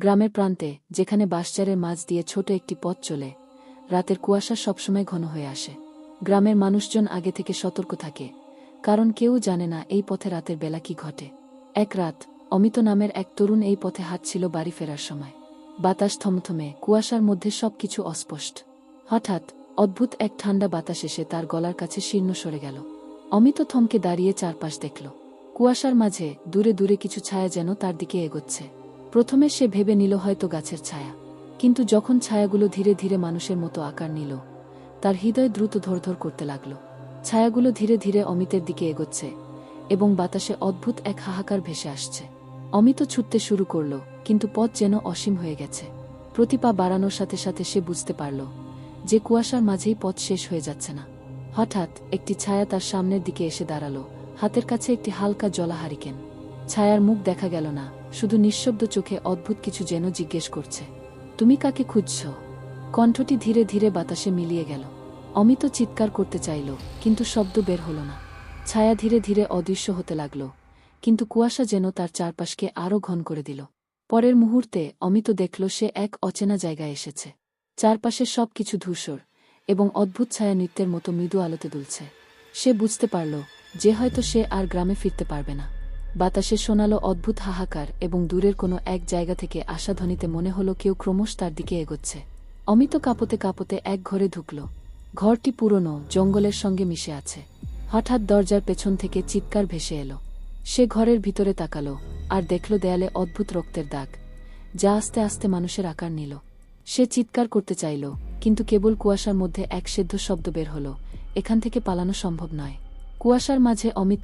গ্রামের প্রান্তে, যেখানে বাঁশঝাড়ের মাঝ দিয়ে ছোট একটি পথ চলে, রাতের কুয়াশা সবসময় ঘন হয়ে আসে। গ্রামের মানুষজন আগে থেকে সতর্ক থাকে, কারণ কেউ জানে না এই পথে রাতের বেলা কি ঘটে। এক রাত, অমিত নামের এক তরুণ এই পথে হাঁটছিল বাড়ি ফেরার সময়। বাতাস থমথমে, কুয়াশার মধ্যে সবকিছু অস্পষ্ট। হঠাৎ অদ্ভুত এক ঠান্ডা বাতাস এসে তার গলার কাছে শীর্ণ সরে গেল। অমিত থমকে দাঁড়িয়ে চারপাশ দেখল। কুয়াশার মাঝে দূরে দূরে কিছু ছায়া যেন তার দিকে এগোচ্ছে। প্রথমে সে ভেবে নিল হয়তো গাছের ছায়া, কিন্তু যখন ছায়াগুলো ধীরে ধীরে মানুষের মতো আকার নিল, তার হৃদয় দ্রুত ধড়ধড় করতে লাগল। ছায়াগুলো ধীরে ধীরে অমিতের দিকে এগোচ্ছে, এবং বাতাসে অদ্ভুত এক হাহাকার ভেসে আসছে। অমিত ছুটতে শুরু করল, কিন্তু পথ যেন অসীম হয়ে গেছে। প্রতি পা বাড়ানোর সাথে সাথে সে বুঝতে পারল যে কুয়াশার মাঝেই পথ শেষ হয়ে যাচ্ছে না। হঠাৎ একটি ছায়া তার সামনের দিকে এসে দাঁড়াল, হাতের কাছে একটি হালকা জলা হারিকেন। ছায়ার মুখ দেখা গেল না, শুধু নিঃশব্দ চোখে অদ্ভুত কিছু যেন জিজ্ঞেস করছে, তুমি কাকে খুঁজছ? কণ্ঠটি ধীরে ধীরে বাতাসে মিলিয়ে গেল। অমিত চিৎকার করতে চাইল, কিন্তু শব্দ বের হল না। ছায়া ধীরে ধীরে অদৃশ্য হতে লাগল, কিন্তু কুয়াশা যেন তার চারপাশকে আরও ঘন করে দিল। পরের মুহূর্তে অমিত দেখল সে এক অচেনা জায়গায় এসেছে। চারপাশে সব কিছু ধূসর, এবং অদ্ভুত ছায়া নৃত্যের মতো মৃদু আলোতে দুলছে। সে বুঝতে পারল যে হয়তো সে আর গ্রামে ফিরতে পারবে না। বাতাসে শোনালো অদ্ভুত হাহাকার, এবং দূরের কোনো এক জায়গা থেকে আসা ধ্বনিতে মনে হলো কেউ ক্রমশ তার দিকে এগোচ্ছে। অমিত কাঁপতে কাঁপতে এক ঘরে ঢুকল। ঘরটি পুরনো, জঙ্গলের সঙ্গে মিশে আছে। হঠাৎ দরজার পেছন থেকে চিৎকার ভেসে এলো। সে ঘরের ভিতরে তাকালো, আর দেখল দেয়ালে অদ্ভুত রক্তের দাগ, যা আস্তে আস্তে মানুষের আকার নিল। সে চিৎকার করতে চাইল, কিন্তু কেবল কুয়াশার মধ্যে এক সেদ্ধ শব্দ বের হল, এখান থেকে পালানো সম্ভব নয়। কুয়াশার মাঝে অমিত